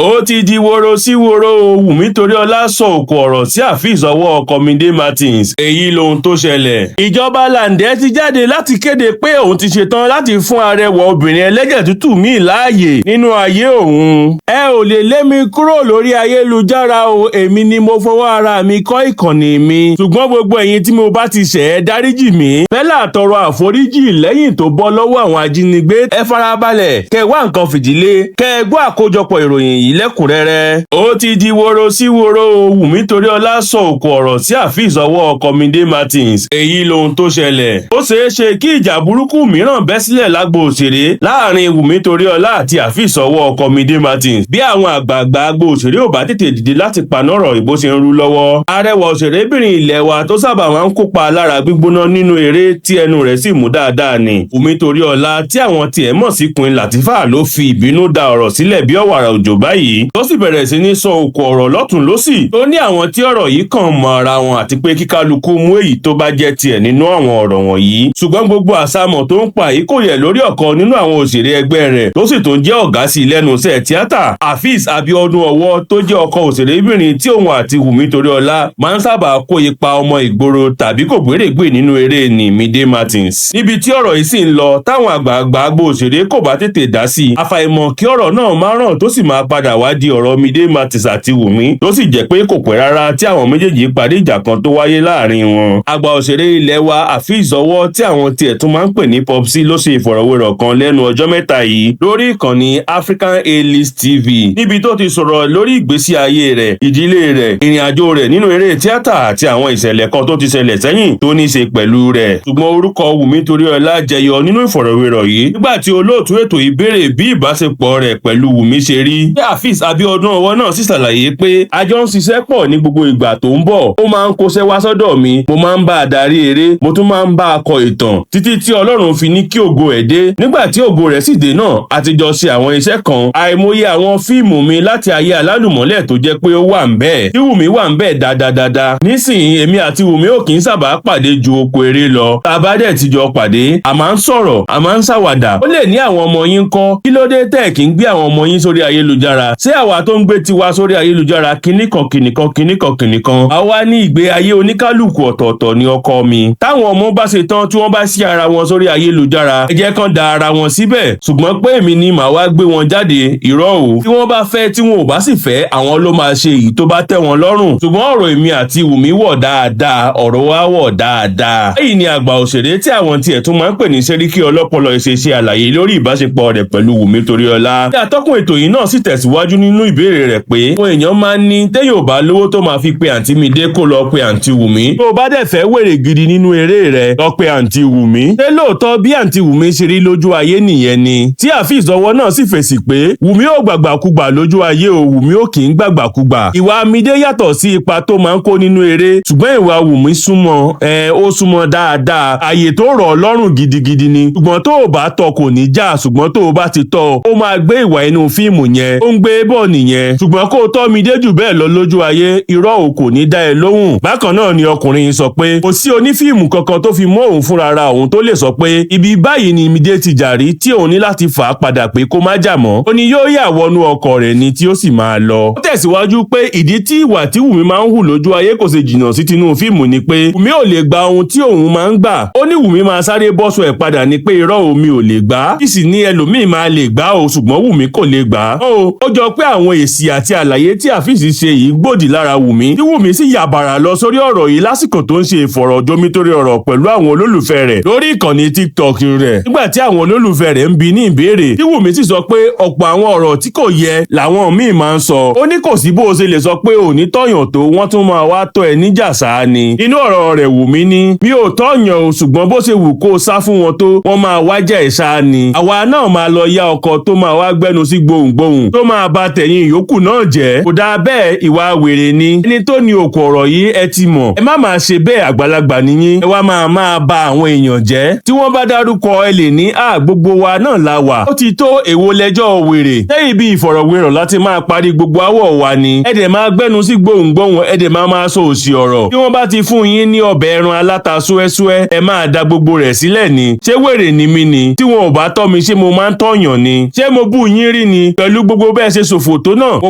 ó ti di woro sí woro. Wunmi Toriola sọ òkò ọ̀rọ̀ sí Afeez ọwọ́ ọkọ Mide Martins. Èyí lohun tó ṣẹlẹ̀. Ìjọba Làǹdẹ́ ti jáde láti kéde pé òun ti ṣetán láti fún arẹwà obìnrin ẹlẹ́jẹ̀ tútù míì láàyè nínú ayé òun. Ẹ ò lè lé mi kúrò lórí ayélujára o, èmi ni mo fọwọ́ ara mi kọ́ ìkànnì mi. Ṣùgbọ́n gbogbo ẹ̀yin tí mo bá ti ṣẹ̀ ẹ́ dáríjì mí. Fẹ́lá tọrọ àforíjì lẹ́yìn tó bọ́ lọ́wọ́ àwọn ajínigbé. Ẹ farabalẹ̀, kẹ́ wá nǹkan fìdílé, kẹ́ gbọ́ àkójọpọ̀ ìròyìn yìí lẹ́kùnrẹ́rẹ́. Ó ti di woro sí woro. Wunmi Toriola sọ òkò ọ̀rọ̀ sí Afeez ọwọ́ ọkọ Mide Martins. Èyí lohun tó ṣẹlẹ̀. Ó ṣeé ṣe kí ìjà burúkú mìíràn bẹ́ sílẹ̀ lágbo òṣèré láàrin Wunmi Toriola àti Afeez ọwọ́ ọkọ Mide Martins bí àwọn àgbààgbà agbo òṣèré ò bá tètè dìde láti paná ọ̀rọ̀ ìbò ṣe ń rú lọ́wọ́. Arẹwà òṣèrébìnrin ilẹ̀ wa tó sábà máa ń kópa lára gbígbóná nínú eré tí ẹnu rẹ̀ sì mú dáadáa ni Wunmi Toriola, tí àwọn tiẹ̀ mọ̀ sí Queen Latifah, ló fi ìbínú da ọ̀rọ̀ sílẹ̀ bí ọ̀wàrà òjò báyìí tó sì bẹ̀rẹ̀ sí ní sọ òkò ọ̀rọ̀ lọ́tùn lósì tó ní àwọn tí ọ̀rọ̀ yìí kàn mọ́ ara wọn àti pé kíkálukú mú èyí tó bá jẹ́ tiẹ̀ nínú àwọn ọ̀rọ̀ wọ̀nyí. Ṣùgbọ́n gbogbo àsámọ̀ tó ń pa yìí kò yẹ̀ lórí ọ̀kan nínú àwọn òṣèré ẹgbẹ́ rẹ̀ tó sì tún jẹ́ ọ̀gá sí lẹ́nu iṣẹ́ tíátà, Afeez Abiodun Ọwọ́, tó jẹ́ ọkọ òṣèrébìnrin tí òun àti Wunmi Toriola máa ń sábà kó ipa ọmọ ìgboro tàbí kò gbèrègbè nínú eré ní Mide Martins. Níbi tí ọ̀rọ̀ yìí sì ń lọ, táwọn àgbààgbà agbo òṣèré kò bá tètè dá sí i, àfàìmọ̀ kí ọ̀rọ̀ náà máa ràn tó sì máa padà wá di ọ̀rọ̀ Mide Martins àti Wunmi, tó sì jẹ́ pé kò pẹ́ rárá tí àwọn méjèèjì parí ìjà kan tó wáyé láàrin wọn. Àgbà òṣèré ilẹ̀ wa Afeez Ọwọ́, tí àwọn tiẹ̀ tún máa ń pè ní Popsi, ló ṣe ìfọ̀rọ̀wérọ̀ kan lẹ́nu ọjọ́ mẹ́ta yìí lórí ìkànnì African A-List TV, níbi tó ti sọ̀rọ̀ lórí ìgbésí ayé rẹ̀, ìdílé rẹ̀, ìrìn àjò rẹ̀ nínú eré tíátà àti àwọn ìṣẹ̀lẹ̀ kan tó ti ṣẹlẹ̀ sẹ́yìn tó ní í ṣe pẹ̀lú rẹ̀. Ṣùgbọ́n orúkọ Wunmi Toriola jẹyọ nínú ìfọ̀rọ̀wérọ̀ yìí nígbà tí olóòtú ètò yìí béèrè bí ìbáṣepọ̀ rẹ̀ pẹ̀lú Wunmi ṣe rí. Afeez Abiodun Ọwọ́ náà sì ṣàlàyé pé a jọ ń ṣiṣẹ́ pọ̀ ní gbogbo ìgbà tó ń bọ̀. Ó máa ń kóṣẹ́ wá sọ́dọ̀ mi, mo máa ń bá a darí eré, mo tún máa ń bá a kọ ìtàn títí tí Ọlọ́run fi ní kí ògo ẹ̀ dé. Nígbà tí ògo rẹ̀ sì dé náà, a ti jọ ṣe àwọn iṣẹ́ kan. Àìmọye àwọn fíìmù mi láti ayé alálùmọ́lẹ̀ tó jẹ́ pé ó wà ń bẹ́ẹ̀, tí Wunmi wà ń bẹ́ẹ̀ dáadáa. Nísìnyí èmi àti Wunmi ò kì í sábà pàdé ju oko eré lọ. Tá a bá dẹ̀ ti jọ pàdé, a máa ń sọ̀rọ̀, a máa ń ṣàwàdà. Ó lè ní àwọn ọmọ yín kọ́, kí ló dé tẹ́ kí ń gbé àwọn ọmọ yín sórí ayélujára? Ṣé àwa tó ń gbé tiwa sórí ayélujára kìnnìkan? Àwa ní ìgbé ayé oníkálùkù ọ̀tọ̀ọ̀tọ̀ ní ọkọ mi. Táwọn ọmọ bá ṣe tán tí wọ́n bá sí ara wọn sórí ayélujára, ẹ jẹ́ kán da ara wọn síbẹ̀. Ṣùgbọ́n pé èmi ni màá wá gbé wọn jáde, irọ́ o. Tí wọ́n bá fẹ́, tí wọn ò bá sì fẹ́, àwọn ló máa ṣe èyí tó bá tẹ́ wọn lọ́rùn. Ṣùgbọ́n ọ̀rọ̀ èmi àti Wunmi wọ̀ dáadáa, ọ̀rọ̀ wa wọ̀ dáadáa. Èyí ni àgbà òṣèré tí àwọn tiẹ̀ tún máa ń pè ní Sẹ́ríkì ọlọ́pọlọ ìṣeṣe àlàyé lórí ìbáṣepọ̀ rẹ̀ pẹ̀lú Wunmi Toriola. Tí atọ́kùn ètò yìí náà sì tẹ̀síwájú nínú ìbéèrè rẹ̀ pé àwọn èèyàn máa ń ní téèyàn ò bá lówó tó máa fi pe àǹtí Mide kó lọ pe àǹtí Wunmi. Tó o bá dẹ̀ fẹ́ wèrè gidi nínú eré rẹ̀, lọ pe àǹtí Wunmi. Ṣé lóòótọ́ bí àǹtí Wunmi ṣe rí lójú ayé nìyẹn ni? Tí Afeez Ọwọ́ náà sì fèsì pé Wunmi ò gbàgbàkúgbà lójú ayé o, Wunmi ò kì í gbàgbàkúgbà. Ìwà Mide yàtọ̀ sí ipa tó máa ń kó nínú eré, ṣùgbọ́n ìwà Wunmi súnmọ́, ó súnmọ́ dáadáa. Àyè tó rọ̀ lọ́rùn gidigidi ni. Ṣùgbọ́n tó o bá tọ́ kò ní já, ṣùgbọ́n tó o bá ti tọ́, ó máa gbé ìwà inú fíìmù yẹn, ó ń gbé bọ̀ nìyẹn. Ṣùgbọ́n kó o tọ́ Mide jù bẹ́ẹ̀ lọ lójú ayé, irọ́ o kò ní dá ẹ lóhùn. Bákan náà ni ọkùnrin sọ pé kò sí onífíìmù kankan tó fi mọ́ òun fúnra ra òun tó lè sọ pé ibi báyìí ni Mide ti jà rí tí òun ní láti fà á padà pé kó má jà mọ́. Ó ní yóò yà wọnú ọkọ̀ rẹ̀ ni tí ó sì máa lọ. Ó tẹ̀síwájú pé ìdí tí ìwà tí Wunmi máa ń hù lójú ayé kò ṣe jìnnà sí tinú fíìmù ni pé Wunmi ò lè gba ohun tí òun máa ń gbà. Ó ní Wunmi máa sáré bọ́sọ̀ ẹ̀ padà ni pé irọ́ omi ò lè gbà. Kì sì ní ẹlòmíì máa lè gbà o, ṣùgbọ́n Wunmi kò lè gbà. Ó jọ pé àwọn èsì àti àlàyé tí Afeez ṣe yìí gbòdì lára Wunmi, tí Wunmi sì yàbàrà lọ sórí ọ̀rọ̀ yìí lásìkò tó ń ṣe ìfọ̀rọ̀jomitoro pẹ̀lú àwọn olólùfẹ́ rẹ̀ lórí ìkànnì TikTok rẹ̀. Nígbà tí àwọn olólùfẹ́ rẹ̀ ń bi ní ìbéèrè, tí Wunmi sì sọ pé ọ̀pọ̀ àwọn ọ̀rọ̀ tí kò yẹ làwọn míì máa ń sọ. Ó ní kò sí bó o ṣe lè sọ pé ò ní tọ̀yàn tó, wọ́n tún máa wá tọ́ ẹ níjà sáà ni. Inú ọ̀rọ̀ rẹ̀ Wunmi ní mi ò tọ̀yàn o, ṣùgbọ́n bó ṣe wù kó sá fún wọn tó, wọ́n máa wájà ẹ̀ sáà ni. Àwa náà máa lọ yá ọkọ̀ tó máa wá gbẹ́nu sí gbohùngbohùn tó máa ba tẹ̀yìn ìyókù náà jẹ́. Kò dáa bẹ́ẹ̀, ìwà wèrè ni. Ẹni tó ní òkò ọ̀rọ̀ yìí ẹ ti mọ̀. Ẹ má máa ṣe bẹ́ẹ̀, àgbàlagbà nìyí. Ẹ wá máa ba àwọn èèyàn jẹ́. Tí wọ́n bá dárúkọ ẹ lè ní gbogbo wa náà la wà. Ó ti tó èwo lẹ́jọ́ wèrè. Ṣé ibi ìfọ̀rọ̀wérọ̀ láti máa parí gbogbo àwọ̀ wa ni? Ẹ dẹ̀ máa gbẹ́nu sí gbohùngbohùn, ẹ dẹ̀ máa sọ òsì ọ̀rọ̀. Bí wọ́n bá ti fún yín ní ọbẹ̀ ẹran aláta súẹ́súẹ́, ẹ máa da gbogbo rẹ̀ sílẹ̀ ni. Ṣé wèrè ni mí ni? Tí wọn ò bá tọ́ mi, ṣé mo máa ń tọ̀yàn ni? Ṣé mo bú yín rí ni? Pẹ̀lú gbogbo bẹ́ẹ̀ bẹ́ẹ̀ ṣe ṣòfò tó náà ó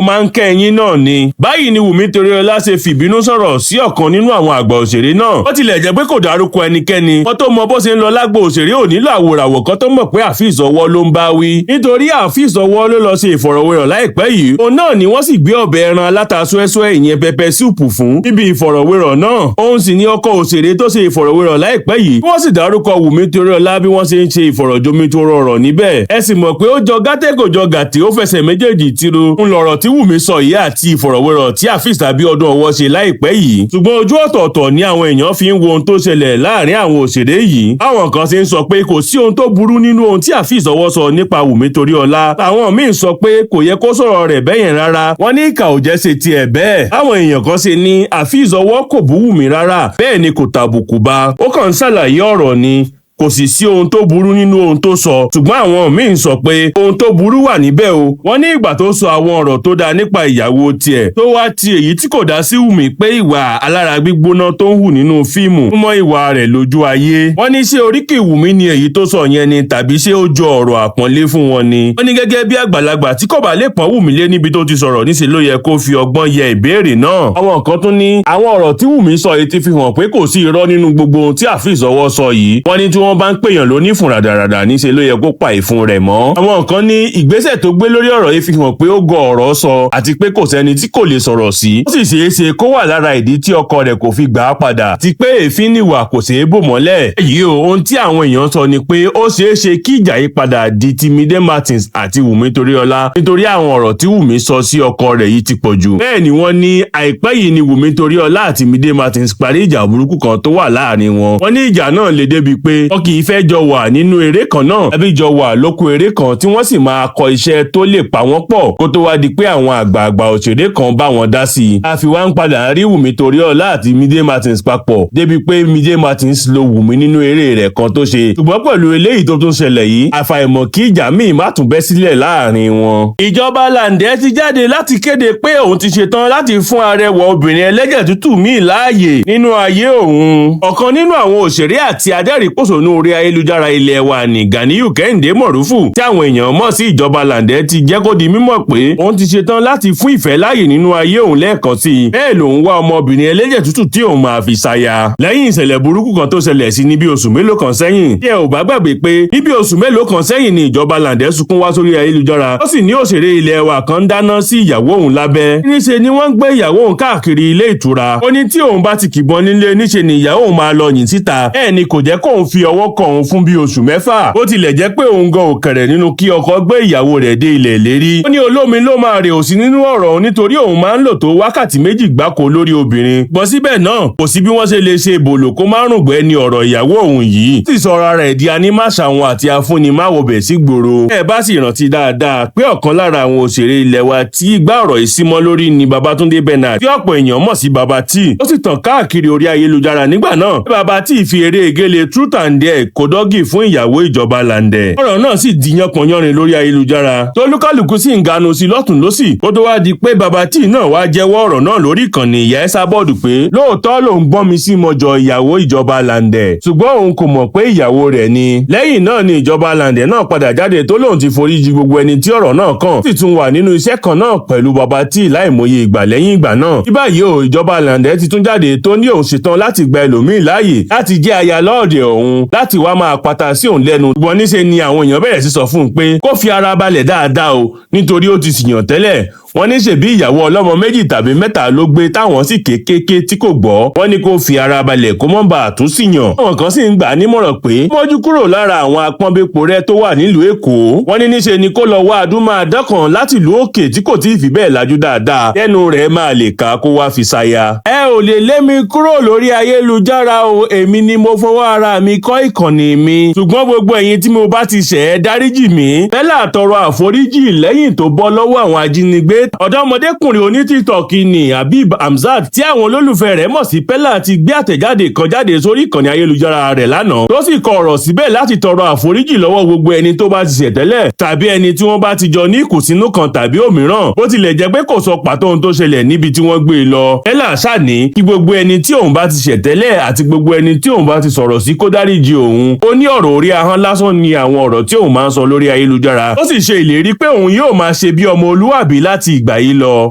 máa ń kẹ́ ẹ̀yin náà ni. Báyìí ni Wunmi Toriola ṣe fìbínú sọ̀rọ̀ sí ọ̀kan nínú àwọn àgbà òṣèré náà. Ó tilẹ̀ jẹ́ pé kò dárúkọ ẹnikẹ́ni. Wọ́n tó mọ bó ṣe ń lọ lágbo òṣèré ò nílò àwòràwọ̀ kan tó mọ̀ pé Afeez ọwọ́ ló ń bá wí. Nítorí Afeez ọwọ́ ló lọ ṣe ìfọ̀rọ̀wérọ̀ láìpẹ́ yìí. Òun náà ni wọ́n sì gbé ọbẹ̀ ẹran aláta súẹ́súẹ́ ìyẹn pẹpẹ súùpù fún níbi ìfọ̀rọ̀wérọ̀ náà. Òun sì ni ọkọ òṣèré tó ṣe ìfọ̀rọ̀wérọ̀ láìpẹ́ yìí. Wọ́n sì dárúkọ Wunmi Toriola bí wọ́n ṣe ń ṣe ìfọ̀rọ̀jomitoro ọ̀rọ̀ níbẹ̀. Ẹ sì mọ̀ pé ó jọ gàtẹ́ kò jọ gàtẹ́ ó fẹsẹ̀ méjèèjì tiro. Ń lọ̀rọ̀ tí Wunmi sọ yìí àti ìfọ̀rọ̀wérọ̀ tí Afeez tàbí ọdún ọwọ́ ṣe láìpẹ́ yìí. Ṣùgbọ́n ojú ọ̀tọ̀ọ̀tọ̀ ni àwọn èèyàn fi ń wo ohun tó ṣẹlẹ̀ láàrin àwọn òṣèré yìí. Àwọn kan ṣe ń sọ pé kò sí ohun tó burú nínú ohun tí Afeez ọwọ́ sọ nípa Wunmi Toriola. Àwọn míì sọ pé kò yẹ kó sọ̀rọ̀ rẹ̀ bẹ́yẹn rárá. Wọ́n ní ìkà ò jẹ́ ṣe tiẹ̀ bẹ́ẹ̀. Àwọn èèyàn kan ṣe ní Afeez ọwọ́ kò bú Wunmi rárá. Bẹ́ẹ̀ ni kò tàbùkù bá. Ó kàn ń ṣàlàyé ọ̀rọ̀ ni. Kò sì sí ohun tó burú nínú ohun tó sọ. Ṣùgbọ́n àwọn míì sọ pé ohun tó burú wà níbẹ̀ o. Wọ́n ní ìgbà tó sọ àwọn ọ̀rọ̀ tó dáa nípa ìyàwó tiẹ̀ tó wá ti èyí tí kò dá sí Wunmi pé ìwà alára gbígbóná tó ń hù nínú fíìmù mọ́ ìwà rẹ̀ lójú ayé. Wọ́n ní ṣé oríkì Wunmi ni èyí tó sọ yẹn ni tàbí ṣé ó jọ ọ̀rọ̀ àpọ́nlé fún wọn ni. Wọ́n ní gẹ́gẹ́ bí àgbàlagbà tí kò bá lè pọ́n Wunmi lé níbi tó ti sọ̀rọ̀ níṣe ló yẹ kó fi ọgbọ́n yẹ ìbéèrè náà. Àwọn kan tún ní àwọn ọ̀rọ̀ tí Wunmi sọ yìí ti fi hàn pé kò sí irọ́ nínú gbogbo ohun tí Afeez ọwọ́ sọ yìí. Wọ́n ní tí wọ́n bá ń pèèyàn lóní fún ràdàràdà níṣe ló yẹ kó pa ìfun rẹ̀ mọ́. Àwọn kan ní ìgbésẹ̀ tó gbé lórí ọ̀rọ̀ yìí fi hàn pé ó gọ ọ̀rọ̀ sọ àti pé kò sẹ́ni tí kò lè sọ̀rọ̀ sí. Ó sì ṣeé ṣe kó wà lára ìdí tí ọkọ rẹ̀ kò fi gbà á padà ti pé èéfín níwà kò ṣeé bò mọ́lẹ̀. Èyí o ohun tí àwọn èèyàn sọ ni pé ó ṣeé ṣe kí ìjà yìí padà di ti Mide Martins àti Wunmi Toriola nítorí àwọn ọ̀rọ̀ tí Wunmi sọ sí ọkọ rẹ̀ yìí ti pọ̀ jù. Bẹ́ẹ̀ ni wọ́n ní àìpẹ́ yìí ni Wunmi Toriola àti Mide Martins parí ìjà burúkú kan tó wà láàrin wọn. Wọ́n ní ìjà náà le débi pé wọ́n kì í fẹ́ jọ wà nínú eré kan náà tàbí jọ wà lóko eré kan tí wọ́n sì máa kọ iṣẹ́ tó lè pa wọ́n pọ̀ kó tó wá di pé àwọn àgbààgbà òṣèré kan bá wọn dá sí i. A fi wá ń padà rí Wunmi Toriola àti Mide Martins papọ̀ débi pé Mide Martins lo Wunmi nínú eré rẹ̀ kan tó ṣe. Ṣùgbọ́n pẹ̀lú eléyìí tó tún ṣẹlẹ̀ yìí àfàìmọ̀ kí ìjà míì má tún bẹ́ sílẹ̀ láàrin wọn. Ìjọba Làǹdẹ́ ti jáde láti kéde pé òun ti ṣetán láti fún arẹwà obìnrin ẹlẹ́jẹ̀ tútù míì láàyè nínú ayé òun. Ọ̀kan nínú àwọn òṣèré àti adẹ́rìípòṣónú orí ayélujára ilẹ̀ wa ní Ganiyu Kẹ́hìndé Mọ̀rúfù tí àwọn èèyàn mọ̀ sí ìjọba Làǹdẹ́ ti jẹ́ kó di mímọ̀ pé òun ti ṣetán láti fún ìfẹ́ láàyè nínú ayé òun lẹ́ẹ̀kan sí i. Bẹ́ẹ̀ lòun wá ọmọbìnrin ẹlẹ́jẹ̀ tútù tí òun máa fi ṣaya. Lẹ́yìn ìṣẹ̀lẹ̀ burúkú kan tó ṣẹlẹ̀ sí ní bí oṣù mélòó kan sẹ́yìn. Tí ẹ ò bá gbàgbé pé ní bí oṣù mélòó kan sẹ́yìn ni ìjọba Làǹdẹ́ sunkún wá sórí ayélujára. Ó sì ní òṣèré ilẹ̀ wa kan dáná sí ìyàwó òun lábẹ́. Níṣe ni wọ́n ń gbé ìyàwó òun káàkiri ilé ìtura. Ó ní tí òun bá ti kìbọn nílé níṣe ni ìyàwó òun máa lọ yìn síta. Bẹ́ẹ̀ ni kò jẹ́ kóun fi ọwọ́ kàn òun fún bí oṣù mẹ́fà. Ó tilẹ̀ jẹ́ pé òun gan òkèrè nínú kí ọkọ gbé ìyàwó rẹ̀ dé ilẹ̀ ìlérí. Ó ní olómi ló máa rè òsì nínú ọ̀rọ̀ òun nítorí òun máa ń lò tó wákàtí méjì gbáko lórí obìnrin. Bọ́ síbẹ̀ náà kò sí bí wọ́n ṣe lè ṣe ìbòlò kó má rùngbẹ́ ni ọ̀rọ̀ ìyàwó òun yìí. Sì sọra rẹ̀ di anímàṣàwọn àti afúnimáwòbẹ̀ sí gbòòrò. Ẹ bá sì rántí dáadáa pé ọ̀kan lára àwọn òṣèré ilẹ̀ wa tí igbá ọ̀rọ̀ yìí símọ́ lórí ni Babatunde Bernard tí ọ̀pọ̀ èèyàn mọ̀ sí Baba T. Ó sì tàn káàkiri orí ayélujára nígbà náà. Baba T fi eré egéle Truth and Dare kó dọ́gì fún ìyàwó ìjọba Làǹdẹ́. Ọ̀rọ̀ náà sì di yánpọnyánrin lórí ayélujára. Tolúkálùkù sì ń ganu sí lọ́tùn lósì. Ó tó wá di pé Baba T náà wá jẹ́wọ́ ọ̀rọ̀ náà lórí ìkànnì ìyá ẹ́sà bọ́ọ̀dù pé lóòótọ́ lòun gbọ́n mi sí mọ́jọ ìyàwó ìjọba Làǹdẹ́. Ṣùgbọ́n òun kò mọ̀ pé ìyàwó rẹ̀ ni. Lẹ́yìn náà ni ìjọba Làǹdẹ́ náà padà jáde tó lóun ti foríjì gbogbo ẹni tí ọ̀rọ̀ náà kàn. Sì tún wà nínú iṣẹ́ kan náà pẹ̀lú Baba T láìmọye ìgbà lẹ́yìn ìgbà náà. Ní báyìí o ìjọba Làǹdẹ́ ti tún jáde tó ní òun ṣetán láti gba ẹlòmíì láàyè láti jẹ́ aya lọ́ọ̀dẹ̀ òun láti wá máa pata sí òun lẹ́nu. Ṣùgbọ́n níṣe ni àwọn èèyàn bẹ̀rẹ̀ sí sọ fún un pé kó fi ara balẹ̀ dáadáa o nítorí ó ti ṣìyàn tẹ́lẹ̀. Wọ́n ní ṣèbí ìyàwó ọlọ́mọ méjì tàbí mẹ́ta ló gbé táwọn sì kéékèèké tí kò gbọ́. Wọ́n ní kó fi ara balẹ̀ kó mọ́ bàa tún síyàn. Àwọn kan sì ń gbà nímọ̀ràn pé mójú kúrò lára àwọn apọ́nbépo rẹ̀ tó wà nílùú Èkó. Wọ́n ní níṣe ni kó lọ wá adúmáadán kan láti ìlú òkè tí kò tí ì fi bẹ́ẹ̀ lajú dáadáa. Tẹ́nu rẹ̀ máa lè ká kó wá fi ṣaya. Ẹ ò lè lé mi kúrò lórí ayélujára o, èmi ni mo fọwọ́ ara mi kọ́ ìkànnì mi. Ṣùgbọ́n gbogbo ẹ̀yin tí mo bá ti ṣẹ̀ ẹ́ dáríjì mí. Bẹ́lá tọrọ àforíjì lẹ́yìn tó bọ́ lọ́wọ́ àwọn ajínigbé ọ̀dọ́mọdékùnrin oní TikTok ni Habib Hamzat tí àwọn olólùfẹ́ rẹ̀ mọ̀ sí Pella ti gbé àtẹ̀jáde kan jáde sórí ìkànnì ayélujára rẹ̀ lánàá tó sì kọ ọ̀rọ̀ síbẹ̀ láti tọrọ àforíjì lọ́wọ́ gbogbo ẹni tó bá ti ṣẹ̀ tẹ́lẹ̀ tàbí ẹni tí wọ́n bá ti jọ ní ìkùnsínú kan tàbí òmíràn bó tilẹ̀ jẹ́ pé kò sọ pàtó ohun tó ṣẹlẹ̀ níbi tí wọ́n gbé e lọ. Pella ṣàní kí gbogbo ẹni tí òun bá ti ṣẹ̀ tẹ́lẹ̀ àti gbogbo ẹni tí òun bá ti sọ̀rọ̀ sí kó dáríjì òun. Ó ní ọ̀rọ̀ orí ahọ́n lásán ni àwọn ọ̀rọ̀ tí òun máa ń sọ lórí ayélujára. Ó sì ṣe ìlérí pé òun yóò máa ṣe bí ọmọ olúwàbí láti ìgbà yìí lọ.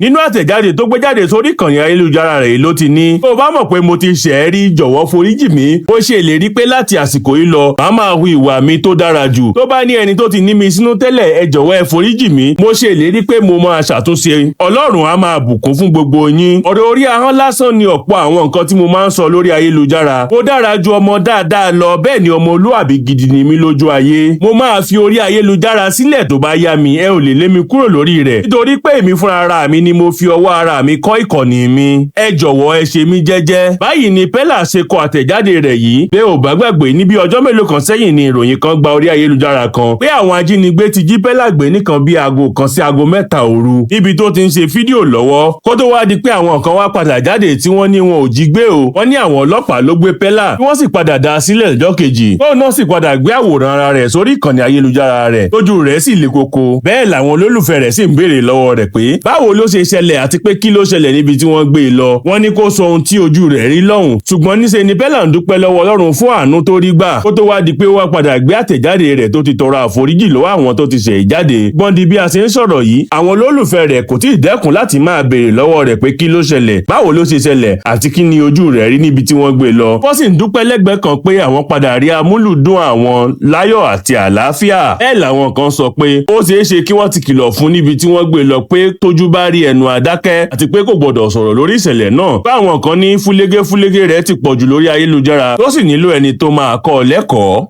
Nínú àtẹ̀jáde tó gbé jáde sórí ìkànnì ayélujára rẹ̀ ló ti ní tó bá mọ̀ pé mo ti ṣẹ̀ ẹ́ rí jọ̀wọ́ foríjì mi. Ó ṣe ìlérí pé láti àsìkò yìí lọ màá máa hu ìwà mi tó dára jù. Tó bá ní ẹni tó ti ní mi sínú tẹ́lẹ̀ ẹ jọ̀wọ́ ẹ foríjì mi. Mo ṣe ìlérí pé mo máa ṣàtúnṣe. Ọlọ́run á máa bùkún fún gbogbo yín. Ọ̀rọ̀ orí ahọ́n lásán ni ọ̀pọ̀ àwọn nǹkan tí mo máa ń sọ lórí ayélujára. Ó dára ju ọmọ dáadáa lọ bẹ́ẹ̀ ni ọmọ olúwàbí gidi ni mí lójú ayé. Mo máa fi orí ayélujára sílẹ̀ tó bá yá mi ẹ ò lè lé mi kúrò lórí rẹ̀ nítorí pé èmi fúnra ara mi ni mo fi ọwọ́ ara mi kọ́ ìkànnì mi. Ẹ jọ̀wọ́ ẹ ṣe mí jẹ́jẹ́. Báyìí ni Pella ṣe kọ àtẹ̀jáde rẹ̀ yìí. Bẹ́ ò bá gbàgbé ní bí ọjọ́ mélòó kan sẹ́yìn ni ìròyìn kan gba orí ayélujára kan pé àwọn ajínigbé ti jí Pella gbé nìkan bí aago kan sí aago mẹ́ta òru níbi tó ti ń ṣe fídíò lọ́wọ́ kó tó wá di pé àwọn kan wá padà jáde tí wọ́n ní wọn ò jí gbé o. Wọ́n ní àwọn ọlọ́pàá ló gbé Pella tí wọ́n sì padà dá a sílẹ̀ lọ́jọ́ kejì. Tóun náà sì padà gbé àwòrán ara rẹ̀ sórí ìkànnì ayélujára rẹ̀ tójú rẹ̀ sì le koko. Bẹ́ẹ̀ làwọn olólùfẹ́ rẹ̀ sì ń béèrè lọ́wọ́ rẹ̀ pé báwo ló ṣe ṣẹlẹ̀ àti pé kí ló ṣẹlẹ̀ níbi tí wọ́n gbé e lọ. Wọ́n ní kó sọ ohun tí ojú rẹ̀ rí lọ́hùn ṣùgbọ́n níṣe ni Pella ń dúpẹ́ lọ́wọ́ Ọlọ́run fún àánú tó rí gbà kó tó wá di pé ó wá padà gbé àtẹ̀jáde rẹ̀ tó ti tọrọ àforíjì lọ́wọ́ àwọn tó ti ṣẹ̀ jáde. Gbọ́n di bí a ṣe ń sọ̀rọ̀ yìí àwọn olólùfẹ́ rẹ̀ kò tí ì dẹ́kun láti máa béèrè lọ́wọ́ rẹ̀ pé kí ló ṣẹlẹ̀ báwo ló ṣe ṣẹlẹ̀ àti kí ni ojú rẹ̀ rí níbi tí wọ́n gbé lọ. Wọ́n sì ń dúpẹ́ lẹ́gbẹ̀ẹ́ kan pé àwọn padà rí amúlùdùn àwọn láyọ̀ àti àlàáfíà. Ẹ̀ làwọn kan sọ pé ó ṣeé ṣe kí wọ́n ti kìlọ̀ fún níbi tí wọ́n gbé lọ pé tójú bá rí ẹnu àdákẹ́ àti pé kò gbọdọ̀ sọ̀rọ̀ lórí ìṣẹ̀lẹ̀ náà. Báwọn kan ní fúlégé rẹ̀ ti pọ̀jù lórí ayélujára tó sì nílò ẹni tó máa kọ́ ọ lẹ́kọ̀ọ́.